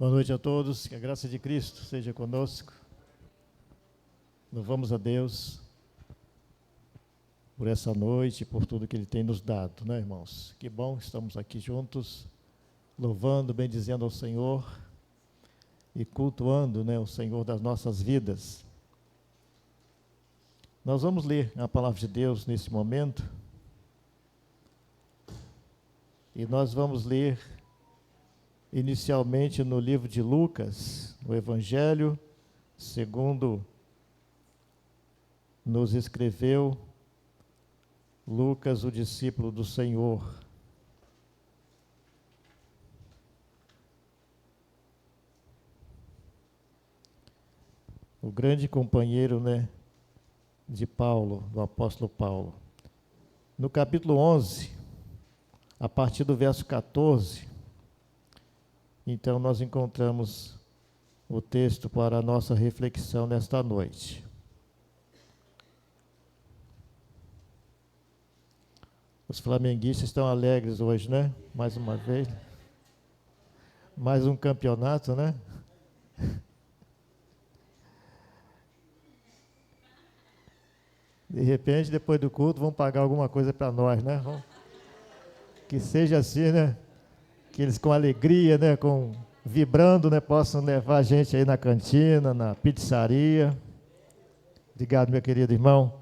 Boa noite a todos, que a graça de Cristo seja conosco. Louvamos a Deus por essa noite, por tudo que Ele tem nos dado, né, irmãos? Que bom, estamos aqui juntos, louvando, bendizendo ao Senhor e cultuando, né, o Senhor das nossas vidas. Nós vamos ler a palavra de Deus nesse momento e nós vamos ler inicialmente no livro de Lucas, o Evangelho, segundo nos escreveu Lucas, o discípulo do Senhor. O grande companheiro, né, de Paulo, do apóstolo Paulo. No capítulo 11, a partir do verso 14, então nós encontramos o texto para a nossa reflexão nesta noite. Os flamenguistas estão alegres hoje, né? Mais uma vez. Mais um campeonato, né? De repente, depois do culto, vão pagar alguma coisa para nós, né? Que seja assim, né? Que eles com alegria, né? Vibrando, né? Possam levar a gente aí na cantina, na pizzaria. Obrigado, meu querido irmão.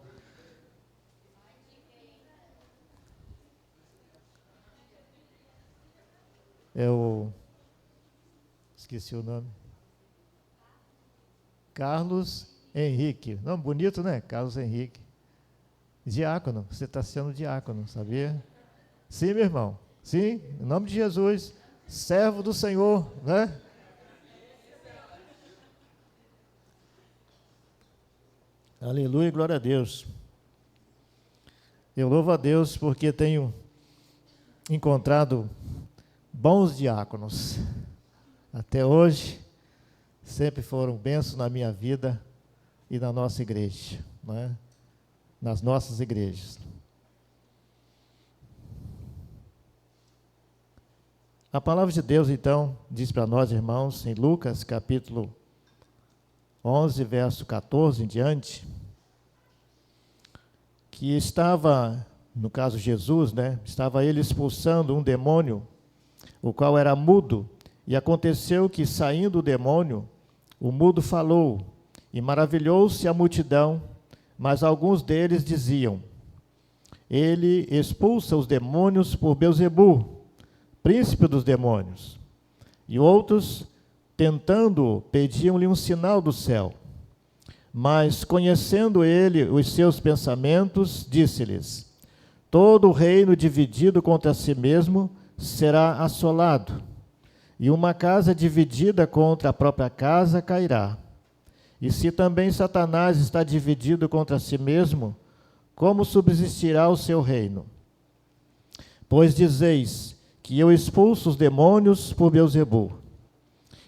Esqueci o nome. Carlos Henrique. Nome bonito, né? Carlos Henrique. Diácono. Você está sendo diácono, sabia? Sim, meu irmão. Sim, em nome de Jesus. Servo do Senhor, né? Aleluia e glória a Deus. Eu louvo a Deus porque tenho encontrado bons diáconos. Até hoje, sempre foram bênçãos na minha vida e na nossa igreja, não é? Nas nossas igrejas. A palavra de Deus, então, diz para nós, irmãos, em Lucas, capítulo 11, verso 14 em diante, que estava, no caso Jesus, né, estava ele expulsando um demônio, o qual era mudo, e aconteceu que, saindo o demônio, o mudo falou, e maravilhou-se a multidão, mas alguns deles diziam: ele expulsa os demônios por Belzebu, príncipe dos demônios. E outros, tentando, pediam-lhe um sinal do céu. Mas, conhecendo ele os seus pensamentos, disse-lhes: todo o reino dividido contra si mesmo será assolado, e uma casa dividida contra a própria casa cairá. E se também Satanás está dividido contra si mesmo, como subsistirá o seu reino? Pois dizeis que eu expulso os demônios por Belzebu.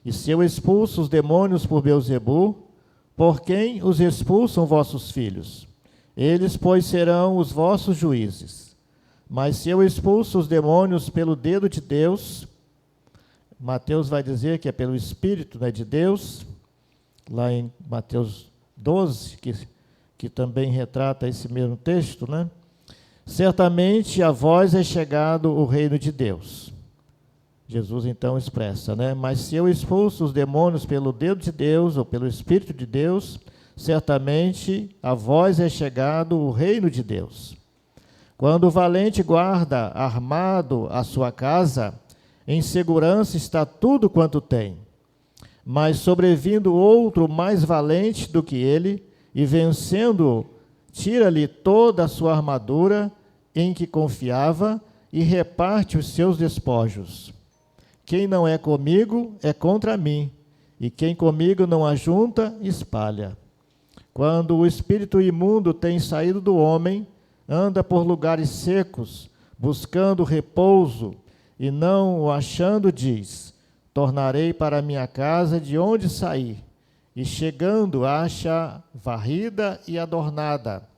E se eu expulso os demônios por Belzebu, por quem os expulsam vossos filhos? Eles, pois, serão os vossos juízes. Mas se eu expulso os demônios pelo dedo de Deus, Mateus vai dizer que é pelo Espírito, né, de Deus, lá em Mateus 12, que também retrata esse mesmo texto, né? Certamente a vós é chegado o reino de Deus. Jesus então expressa, né? Mas se eu expulso os demônios pelo dedo de Deus, ou pelo Espírito de Deus, certamente a vós é chegado o reino de Deus. Quando o valente guarda armado a sua casa, em segurança está tudo quanto tem. Mas sobrevindo outro mais valente do que ele, e vencendo-o, tira-lhe toda a sua armadura em que confiava e reparte os seus despojos. Quem não é comigo é contra mim, e quem comigo não ajunta, espalha. Quando o espírito imundo tem saído do homem, anda por lugares secos, buscando repouso, e não o achando, diz: tornarei para minha casa de onde saí. E chegando, acha varrida e adornada.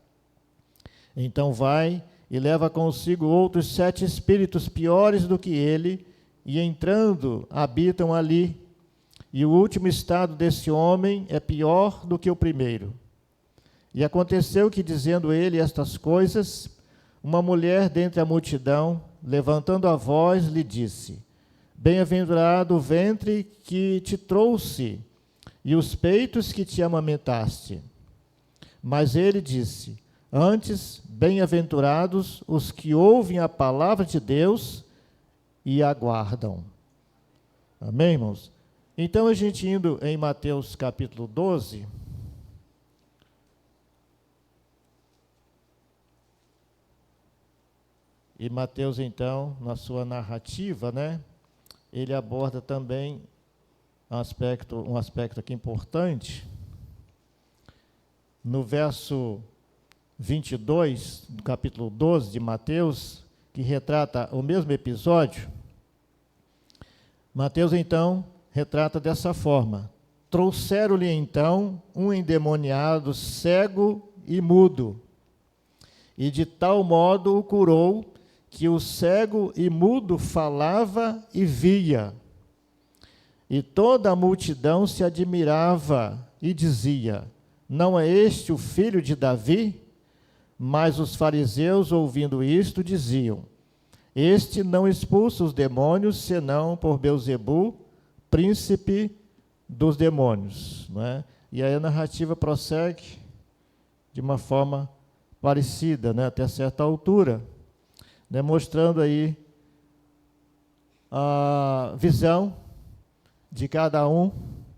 Então vai e leva consigo outros 7 espíritos piores do que ele, e entrando, habitam ali. e o último estado desse homem é pior do que o primeiro. E aconteceu que, dizendo ele estas coisas, uma mulher dentre a multidão, levantando a voz, lhe disse: Bem-aventurado o ventre que te trouxe e os peitos que te amamentaste. Mas ele disse: Antes, bem-aventurados os que ouvem a palavra de Deus e aguardam. Amém, irmãos? Então, a gente indo em Mateus capítulo 12... E Mateus, então, na sua narrativa, né, ele aborda também um aspecto aqui importante. No verso 22, do capítulo 12 de Mateus, que retrata o mesmo episódio, Mateus, então, retrata dessa forma: Trouxeram-lhe, então, um endemoniado, cego e mudo, e de tal modo o curou, que o cego e mudo falava e via. E toda a multidão se admirava e dizia: Não é este o filho de Davi? Mas os fariseus, ouvindo isto, diziam: Este não expulsa os demônios, senão por Beelzebu, príncipe dos demônios. Não é? E aí a narrativa prossegue de uma forma parecida, né, até certa altura, demonstrando aí a visão de cada um,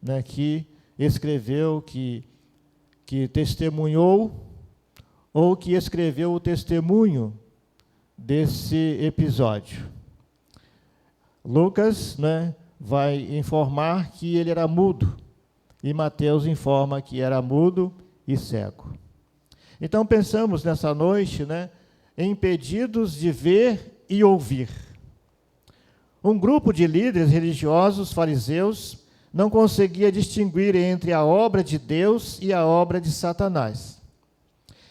né, que escreveu, que testemunhou, ou que escreveu o testemunho desse episódio. Lucas, né, vai informar que ele era mudo, e Mateus informa que era mudo e cego. Então pensamos nessa noite, né, impedidos de ver e ouvir. Um grupo de líderes religiosos fariseus não conseguia distinguir entre a obra de Deus e a obra de Satanás.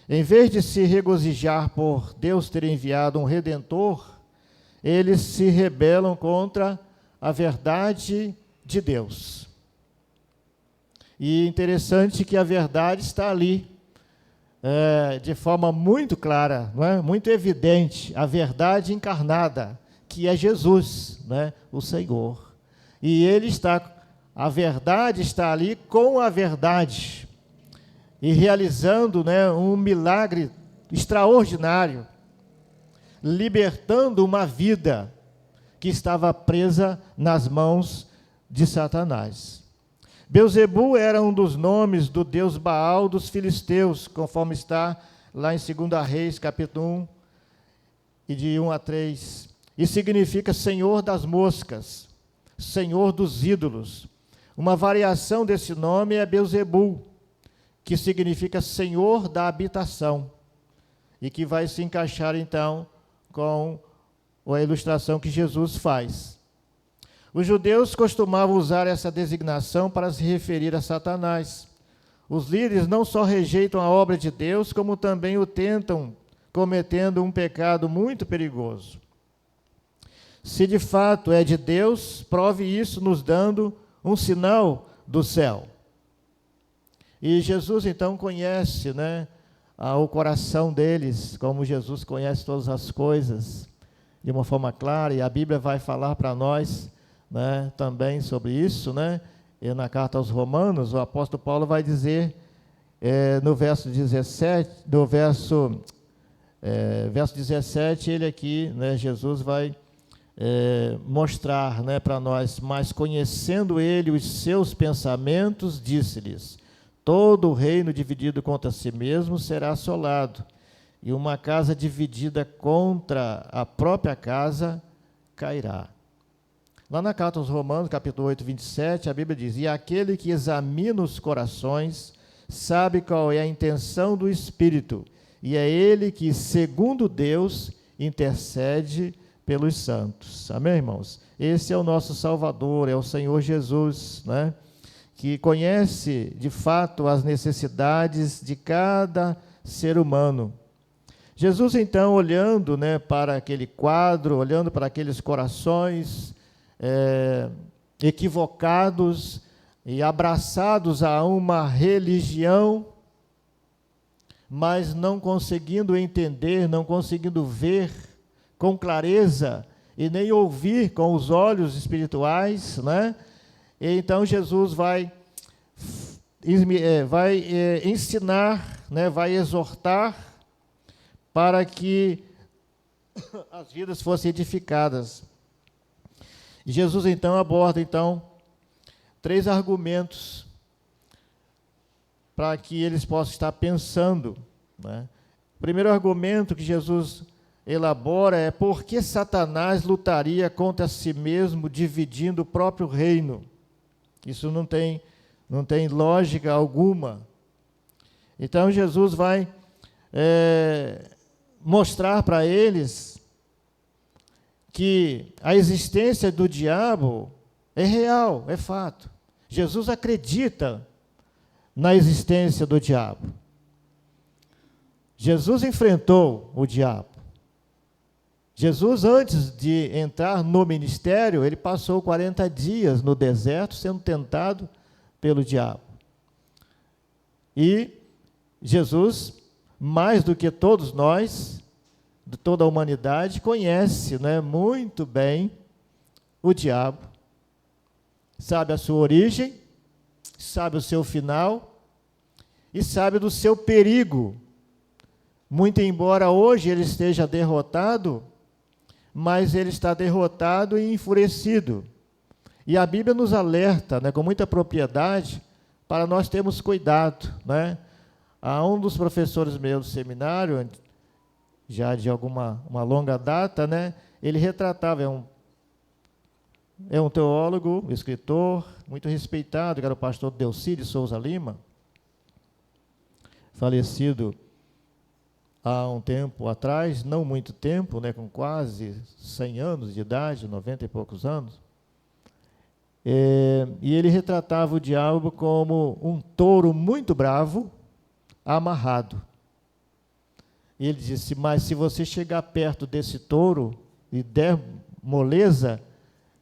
Em vez de se regozijar por Deus ter enviado um Redentor, eles se rebelam contra a verdade de Deus. E interessante que a verdade está ali, de forma muito clara, não é? Muito evidente, a verdade encarnada, que é Jesus, né? O Senhor. E a verdade está ali com a verdade, e realizando, né, um milagre extraordinário, libertando uma vida que estava presa nas mãos de Satanás. Beelzebu era um dos nomes do deus Baal dos filisteus, conforme está lá em 2 Reis, capítulo 1, e de 1 a 3. E significa Senhor das moscas, Senhor dos ídolos. Uma variação desse nome é Beelzebu, que significa Senhor da habitação, e que vai se encaixar, então, com a ilustração que Jesus faz. Os judeus costumavam usar essa designação para se referir a Satanás. Os líderes não só rejeitam a obra de Deus, como também o tentam, cometendo um pecado muito perigoso. Se de fato é de Deus, prove isso nos dando um sinal do céu. E Jesus, então, conhece, né, o coração deles, como Jesus conhece todas as coisas, de uma forma clara, e a Bíblia vai falar para nós, né, também sobre isso, né? E na carta aos Romanos, o apóstolo Paulo vai dizer, no verso 17, verso 17, ele aqui, né, Jesus vai mostrar, né, para nós: mas conhecendo ele os seus pensamentos, disse-lhes: todo o reino dividido contra si mesmo será assolado, e uma casa dividida contra a própria casa cairá. Lá na carta aos Romanos, capítulo 8, 27, a Bíblia diz: e aquele que examina os corações sabe qual é a intenção do Espírito, e é ele que, segundo Deus, intercede pelos santos. Amém, irmãos? Esse é o nosso Salvador, é o Senhor Jesus, né? Que conhece, de fato, as necessidades de cada ser humano. Jesus, então, olhando, né, para aquele quadro, olhando para aqueles corações equivocados, e abraçados a uma religião, mas não conseguindo entender, não conseguindo ver com clareza e nem ouvir com os olhos espirituais, né? E então Jesus vai ensinar, né? Vai exortar para que as vidas fossem edificadas. E Jesus então aborda então 3 argumentos para que eles possam estar pensando, né? O primeiro argumento que Jesus elabora é: por que Satanás lutaria contra si mesmo, dividindo o próprio reino? Isso não tem lógica alguma. Então Jesus vai mostrar para eles que a existência do diabo é real, é fato. Jesus acredita na existência do diabo. Jesus enfrentou o diabo. Jesus, antes de entrar no ministério, ele passou 40 dias no deserto sendo tentado pelo diabo. E Jesus, mais do que todos nós, de toda a humanidade, conhece, né, muito bem o diabo. Sabe a sua origem, sabe o seu final e sabe do seu perigo. Muito embora hoje ele esteja derrotado, mas ele está derrotado e enfurecido. E a Bíblia nos alerta, né, com muita propriedade, para nós termos cuidado, né? Um dos professores meus do seminário, já de uma longa data, né, ele retratava, é um teólogo, escritor, muito respeitado, que era o pastor Delci de Souza Lima, falecido há um tempo atrás, não muito tempo, né, com quase 100 anos de idade, 90 e poucos anos. E ele retratava o diabo como um touro muito bravo, amarrado. E ele disse: mas se você chegar perto desse touro e der moleza,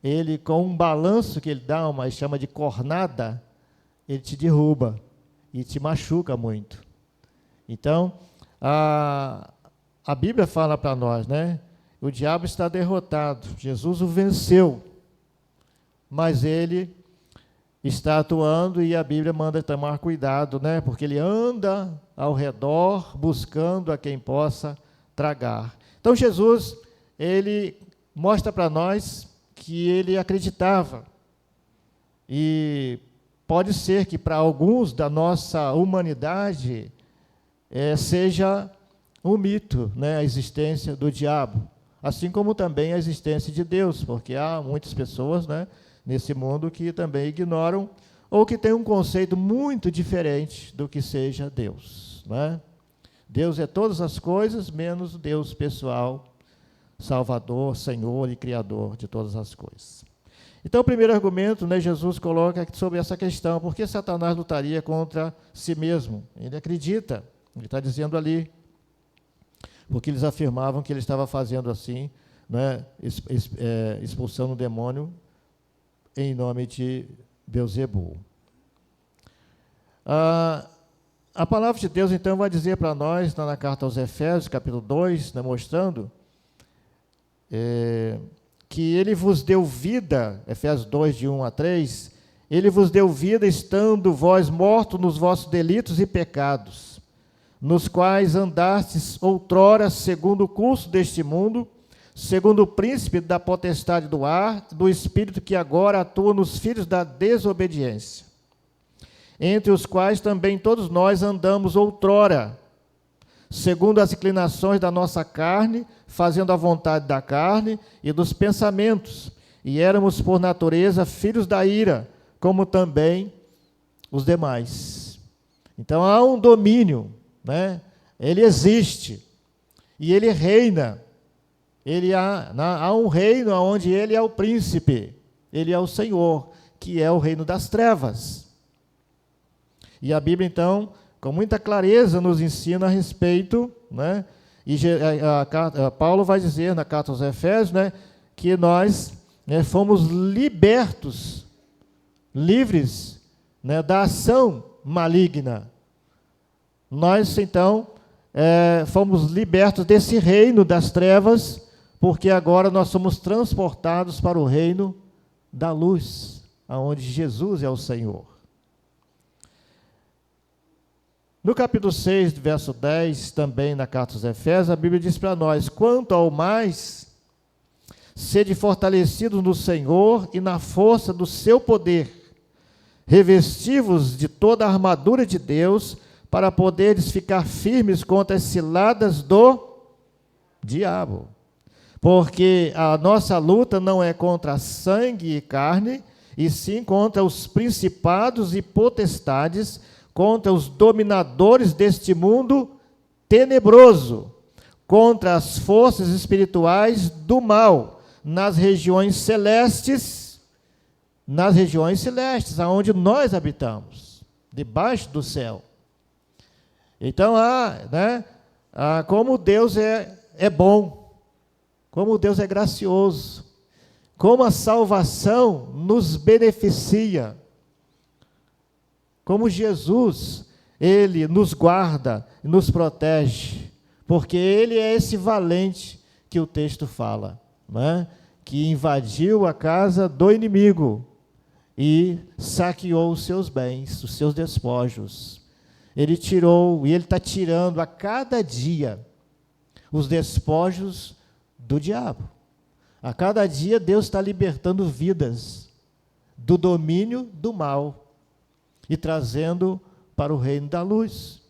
ele, com um balanço que ele dá, chama de cornada, ele te derruba e te machuca muito. Então, a Bíblia fala para nós, né? O diabo está derrotado, Jesus o venceu, mas ele está atuando e a Bíblia manda tomar cuidado, né? Porque ele anda ao redor buscando a quem possa tragar. Então Jesus, ele mostra para nós que ele acreditava. E pode ser que para alguns da nossa humanidade seja um mito, né, a existência do diabo, assim como também a existência de Deus, porque há muitas pessoas, né, nesse mundo que também ignoram ou que têm um conceito muito diferente do que seja Deus, né? Deus é todas as coisas, menos Deus pessoal, Salvador, Senhor e Criador de todas as coisas. Então, o primeiro argumento, né, Jesus coloca sobre essa questão: por que Satanás lutaria contra si mesmo? Ele acredita, ele está dizendo ali, porque eles afirmavam que ele estava fazendo assim, né, expulsando o demônio em nome de Beelzebul. A palavra de Deus, então, vai dizer para nós, na carta aos Efésios, capítulo 2, né, mostrando que ele vos deu vida, Efésios 2, de 1 a 3, ele vos deu vida estando vós mortos nos vossos delitos e pecados, nos quais andastes outrora segundo o curso deste mundo, segundo o príncipe da potestade do ar, do espírito que agora atua nos filhos da desobediência, entre os quais também todos nós andamos outrora, segundo as inclinações da nossa carne, fazendo a vontade da carne e dos pensamentos, e éramos por natureza filhos da ira, como também os demais. Então há um domínio, né? Ele existe e ele reina. Há um reino onde ele é o príncipe, ele é o Senhor, que é o reino das trevas. E a Bíblia, então, com muita clareza nos ensina a respeito, né? E Paulo vai dizer na carta aos Efésios, né, que nós, né, fomos libertos, livres né, da ação maligna. Nós, então, fomos libertos desse reino das trevas, porque agora nós somos transportados para o reino da luz, aonde Jesus é o Senhor. No capítulo 6, verso 10, também na carta aos Efésios, a Bíblia diz para nós: quanto ao mais, sede fortalecidos no Senhor e na força do seu poder, revesti-vos de toda a armadura de Deus, para poderes ficar firmes contra as ciladas do diabo. Porque a nossa luta não é contra sangue e carne, e sim contra os principados e potestades, contra os dominadores deste mundo tenebroso, contra as forças espirituais do mal, nas regiões celestes, aonde nós habitamos, debaixo do céu. Então, como Deus é bom, como Deus é gracioso, como a salvação nos beneficia, como Jesus, Ele nos guarda, nos protege, porque Ele é esse valente que o texto fala, né? Que invadiu a casa do inimigo e saqueou os seus bens, os seus despojos. Ele tirou, e Ele está tirando a cada dia os despojos do diabo. A cada dia Deus está libertando vidas do domínio do mal e trazendo para o reino da luz.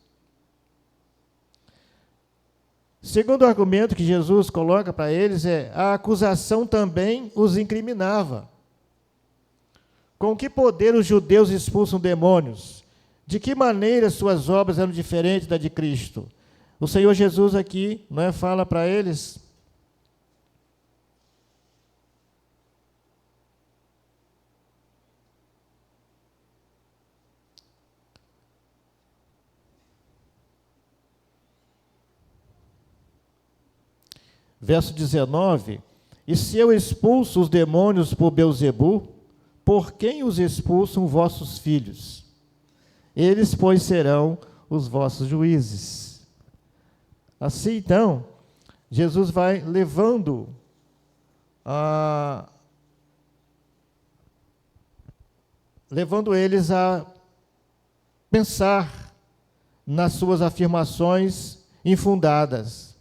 Segundo argumento que Jesus coloca para eles a acusação também os incriminava. Com que poder os judeus expulsam demônios? De que maneira suas obras eram diferentes da de Cristo? O Senhor Jesus aqui, fala para eles: verso 19, e se eu expulso os demônios por Belzebu, por quem os expulsam vossos filhos? Eles, pois, serão os vossos juízes. Assim, então, Jesus vai levando eles a pensar nas suas afirmações infundadas,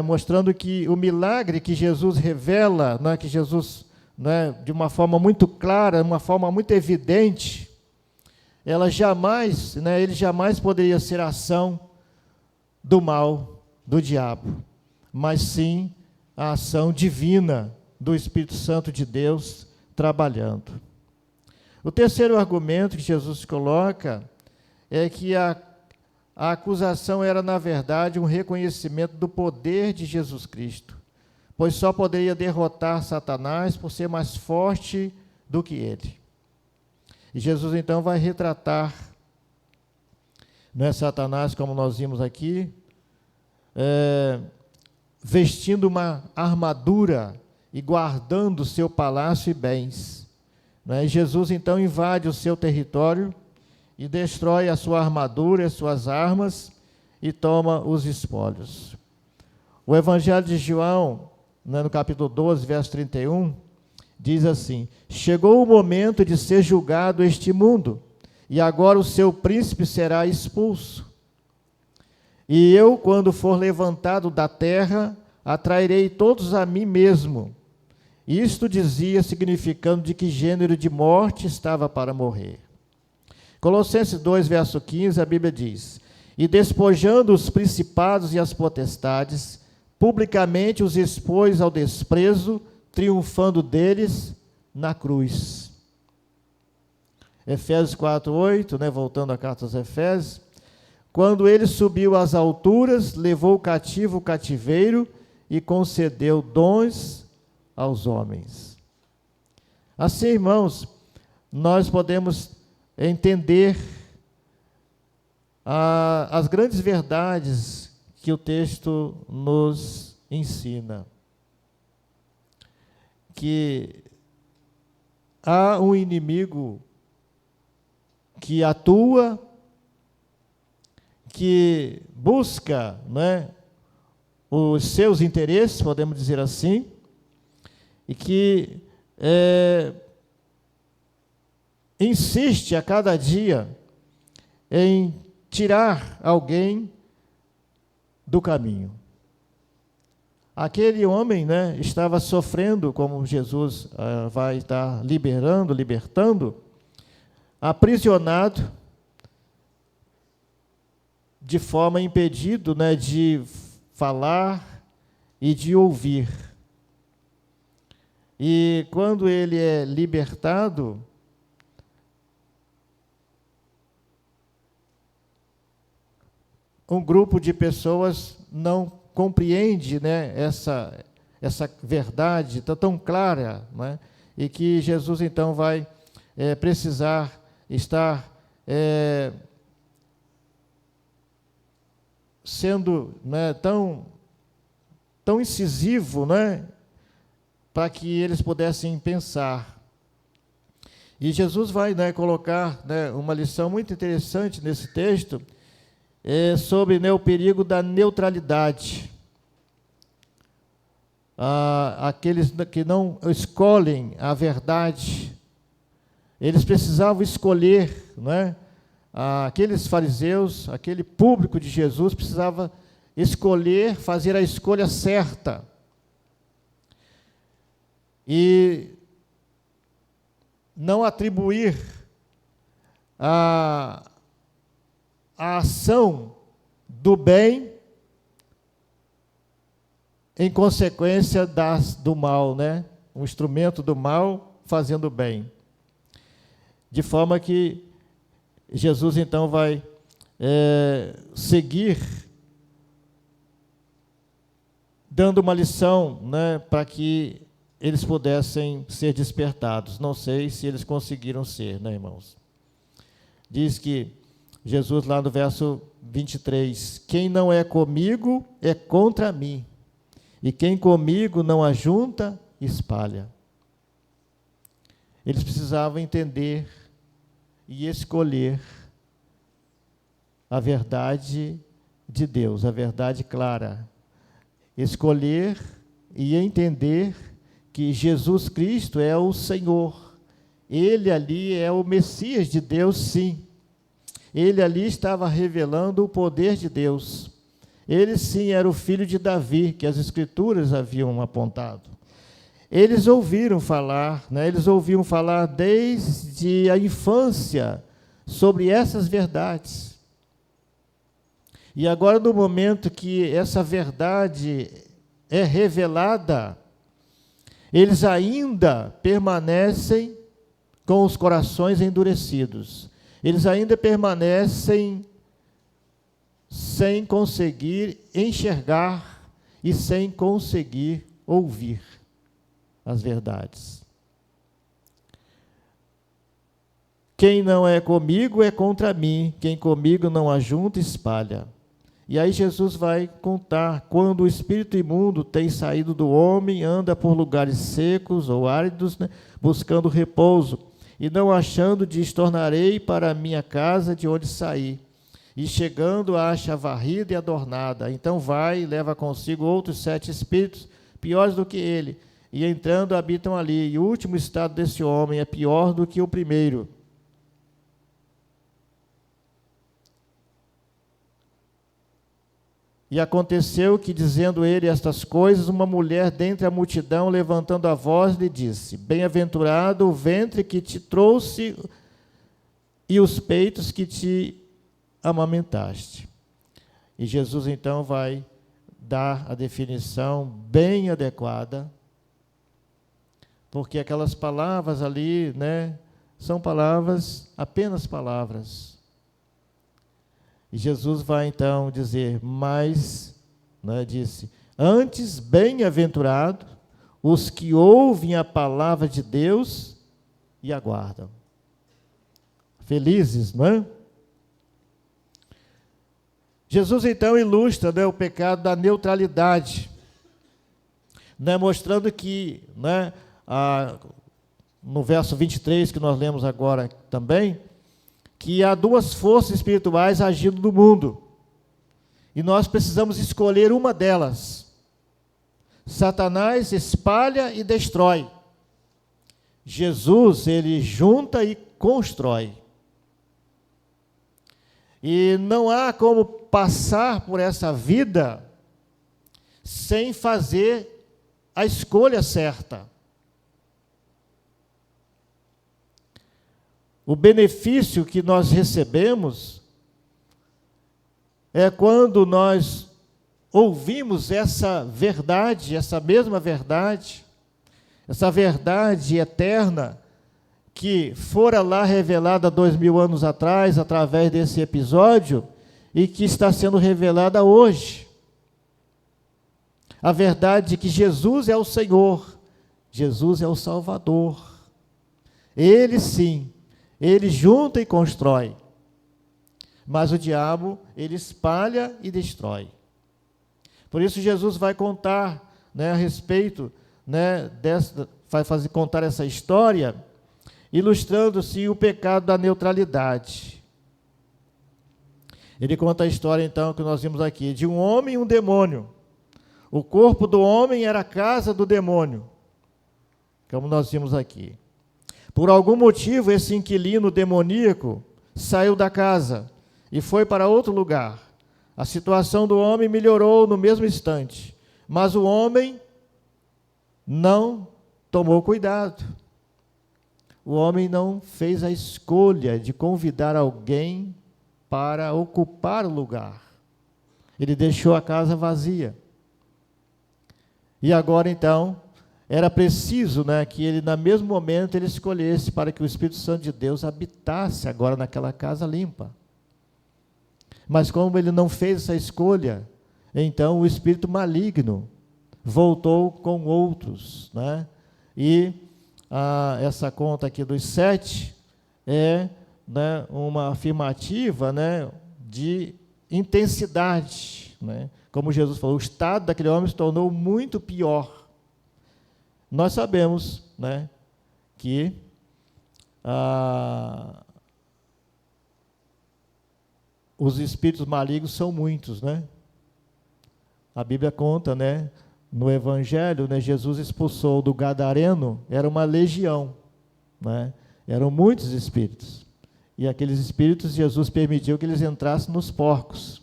mostrando que o milagre que Jesus revela, que Jesus, de uma forma muito clara, uma forma muito evidente, ele jamais poderia ser ação do mal, do diabo, mas sim a ação divina do Espírito Santo de Deus trabalhando. O terceiro argumento que Jesus coloca é que a acusação era, na verdade, um reconhecimento do poder de Jesus Cristo, pois só poderia derrotar Satanás por ser mais forte do que ele. E Jesus, então, vai retratar Satanás, como nós vimos aqui, vestindo uma armadura e guardando o seu palácio e bens. E Jesus, então, invade o seu território e destrói a sua armadura, as suas armas, e toma os espólios. O Evangelho de João, no capítulo 12, verso 31, diz assim: chegou o momento de ser julgado este mundo, e agora o seu príncipe será expulso. E eu, quando for levantado da terra, atrairei todos a mim mesmo. Isto dizia, significando de que gênero de morte estava para morrer. Colossenses 2, verso 15, a Bíblia diz: e despojando os principados e as potestades, publicamente os expôs ao desprezo, triunfando deles na cruz. Efésios 4:8, voltando à carta aos Efésios: quando ele subiu às alturas, levou cativo o cativeiro e concedeu dons aos homens. Assim, irmãos, nós podemos entender as grandes verdades que o texto nos ensina. Que há um inimigo que atua, que busca, né, os seus interesses, podemos dizer assim, e que insiste a cada dia em tirar alguém do caminho. Aquele homem, né, estava sofrendo, como Jesus vai estar libertando, aprisionado, de forma impedido, né, de falar e de ouvir. E quando ele é libertado, um grupo de pessoas não compreende, né, essa verdade tão clara, né, e que Jesus então vai precisar estar sendo, né, tão incisivo, né, para que eles pudessem pensar. E Jesus vai, né, colocar, né, uma lição muito interessante nesse texto, sobre, né, o perigo da neutralidade. Aqueles que não escolhem a verdade, eles precisavam escolher, né? Aqueles fariseus, aquele público de Jesus precisava escolher, fazer a escolha certa. E não atribuir a ação do bem em consequência do mal, né? Um instrumento do mal fazendo bem. De forma que Jesus então vai seguir dando uma lição, né, para que eles pudessem ser despertados. Não sei se eles conseguiram ser, né, irmãos? Diz que Jesus, lá no verso 23, quem não é comigo é contra mim, e quem comigo não ajunta, espalha. Eles precisavam entender e escolher a verdade de Deus, a verdade clara. Escolher e entender que Jesus Cristo é o Senhor. Ele ali é o Messias de Deus, sim. Ele ali estava revelando o poder de Deus. Ele sim era o filho de Davi, que as Escrituras haviam apontado. Eles ouviram falar, né? Eles ouviam falar desde a infância sobre essas verdades. E agora, no momento que essa verdade é revelada, eles ainda permanecem com os corações endurecidos. Eles ainda permanecem sem conseguir enxergar e sem conseguir ouvir as verdades. Quem não é comigo é contra mim, quem comigo não ajunta, espalha. E aí Jesus vai contar, quando o espírito imundo tem saído do homem, anda por lugares secos ou áridos, né, buscando repouso, e não achando, diz, tornarei para a minha casa de onde saí. E chegando, acha varrida e adornada. Então vai e leva consigo outros 7 espíritos, piores do que ele, e entrando habitam ali. E o último estado desse homem é pior do que o primeiro. E aconteceu que, dizendo ele estas coisas, uma mulher dentre a multidão, levantando a voz, lhe disse: bem-aventurado o ventre que te trouxe e os peitos que te amamentaste. E Jesus então vai dar a definição bem adequada, porque aquelas palavras ali, né, são palavras, apenas palavras. E Jesus vai então dizer, mas, né, disse, antes bem-aventurado os que ouvem a palavra de Deus e aguardam. Felizes, não é? Jesus então ilustra, né, o pecado da neutralidade, né, mostrando que, né, no verso 23, que nós lemos agora também, que há duas forças espirituais agindo no mundo. E nós precisamos escolher uma delas. Satanás espalha e destrói. Jesus, ele junta e constrói. E não há como passar por essa vida sem fazer a escolha certa. O benefício que nós recebemos é quando nós ouvimos essa verdade, essa mesma verdade, essa verdade eterna que fora lá revelada 2000 anos atrás, através desse episódio, e que está sendo revelada hoje. A verdade de que Jesus é o Senhor, Jesus é o Salvador. Ele sim, ele junta e constrói. Mas o diabo, ele espalha e destrói. Por isso Jesus vai contar, a respeito, vai contar essa história, ilustrando-se o pecado da neutralidade. Ele conta a história, então, que nós vimos aqui, de um homem e um demônio. O corpo do homem era a casa do demônio, como nós vimos aqui. Por algum motivo, esse inquilino demoníaco saiu da casa e foi para outro lugar. A situação do homem melhorou no mesmo instante, mas o homem não tomou cuidado. O homem não fez a escolha de convidar alguém para ocupar o lugar. Ele deixou a casa vazia. E agora, então, era preciso, que ele, no mesmo momento, ele escolhesse para que o Espírito Santo de Deus habitasse agora naquela casa limpa. Mas como ele não fez essa escolha, então o espírito maligno voltou com outros. E essa conta aqui dos 7 é uma afirmativa de intensidade. Como Jesus falou, o estado daquele homem se tornou muito pior. Nós sabemos que os espíritos malignos são muitos. A Bíblia conta, no Evangelho, Jesus expulsou do Gadareno, era uma legião, eram muitos espíritos. E aqueles espíritos, Jesus permitiu que eles entrassem nos porcos.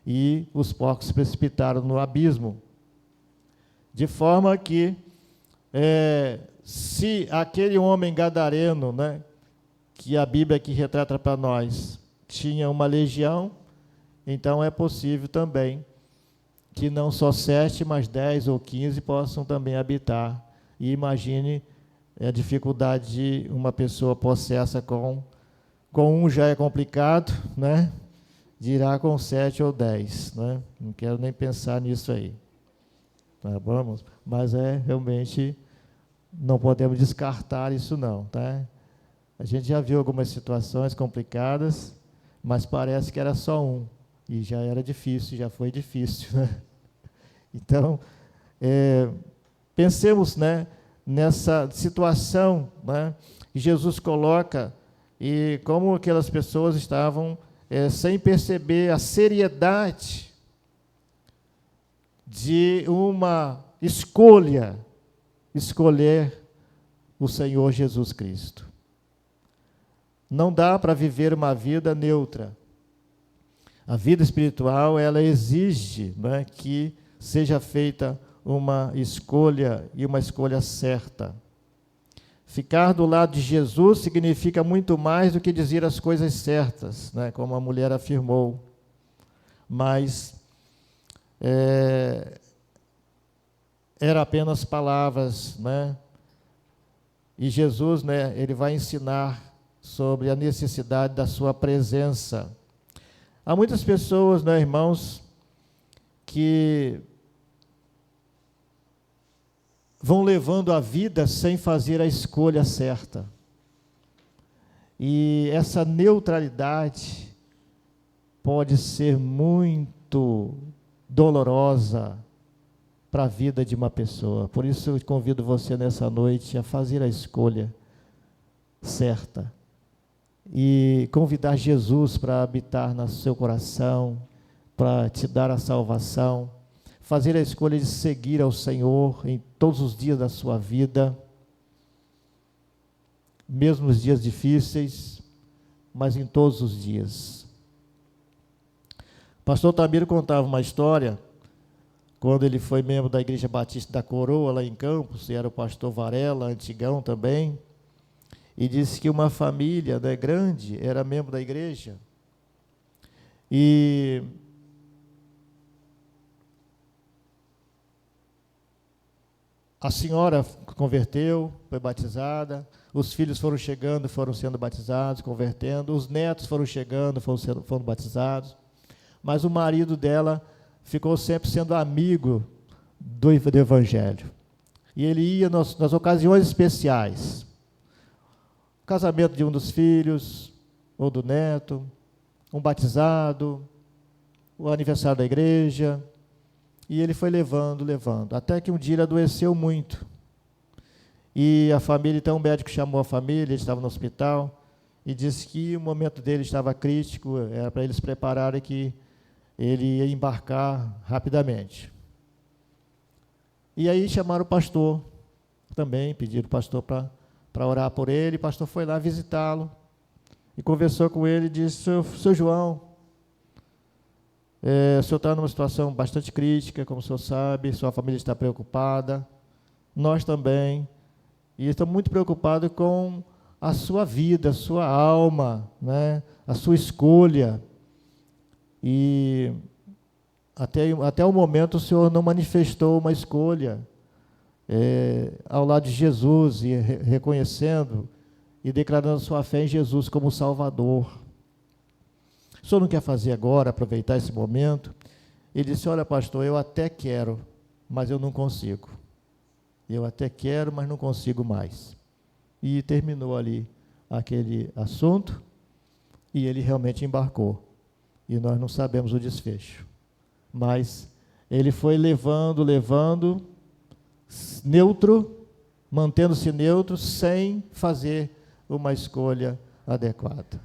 E os porcos se precipitaram no abismo. De forma que, se aquele homem gadareno, que a Bíblia aqui retrata para nós, tinha uma legião, então é possível também que não só 7, mas 10 ou 15 possam também habitar. E imagine a dificuldade de uma pessoa possessa com um já é complicado, dirá com 7 ou 10. Não quero nem pensar nisso aí. Vamos? Mas realmente não podemos descartar isso não. A gente já viu algumas situações complicadas, mas parece que era só um, e já era difícil, já foi difícil. Então, pensemos nessa situação que Jesus coloca, e como aquelas pessoas estavam sem perceber a seriedade de uma escolher o Senhor Jesus Cristo. Não dá para viver uma vida neutra. A vida espiritual, ela exige que seja feita uma escolha, e uma escolha certa. Ficar do lado de Jesus significa muito mais do que dizer as coisas certas, como a mulher afirmou. Mas era apenas palavras, E Jesus, ele vai ensinar sobre a necessidade da sua presença. Há muitas pessoas, irmãos, que vão levando a vida sem fazer a escolha certa. E essa neutralidade pode ser muito dolorosa, para a vida de uma pessoa. Por isso eu convido você nessa noite a fazer a escolha certa e convidar Jesus para habitar no seu coração, para te dar a salvação, fazer a escolha de seguir ao Senhor em todos os dias da sua vida, mesmo nos dias difíceis, mas em todos os dias. O pastor Tamiro contava uma história, quando ele foi membro da Igreja Batista da Coroa, lá em Campos, e era o pastor Varela, antigão também, e disse que uma família, né, grande era membro da igreja, e a senhora converteu, foi batizada, os filhos foram chegando, foram sendo batizados, convertendo, os netos foram chegando, foram batizados, mas o marido dela ficou sempre sendo amigo do Evangelho. E ele ia nas ocasiões especiais. O casamento de um dos filhos, ou do neto, um batizado, o aniversário da igreja, e ele foi levando, até que um dia ele adoeceu muito. E a família, então o médico chamou a família, ele estava no hospital, e disse que o momento dele estava crítico, era para eles prepararem que ele ia embarcar rapidamente. E aí chamaram o pastor também, pediram o pastor para orar por ele. O pastor foi lá visitá-lo e conversou com ele e disse: seu João, o senhor está numa situação bastante crítica, como o senhor sabe, sua família está preocupada, nós também, e estamos muito preocupados com a sua vida, a sua alma, né, a sua escolha. E até o momento o Senhor não manifestou uma escolha ao lado de Jesus, e reconhecendo e declarando sua fé em Jesus como Salvador. O Senhor não quer fazer agora, aproveitar esse momento? Ele disse: olha, pastor, eu até quero, mas eu não consigo. Eu até quero, mas não consigo mais. E terminou ali aquele assunto, e ele realmente embarcou. E nós não sabemos o desfecho. Mas ele foi levando, neutro, mantendo-se neutro, sem fazer uma escolha adequada.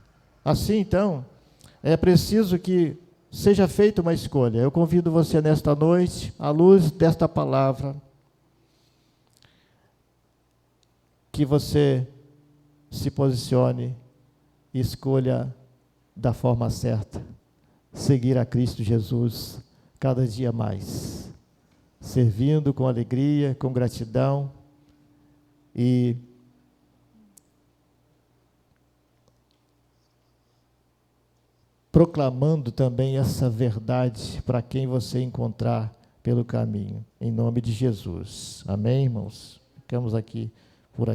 Assim, então, é preciso que seja feita uma escolha. Eu convido você nesta noite, à luz desta palavra, que você se posicione e escolha da forma certa. Seguir a Cristo Jesus cada dia mais, servindo com alegria, com gratidão e proclamando também essa verdade para quem você encontrar pelo caminho, em nome de Jesus. Amém, irmãos? Ficamos aqui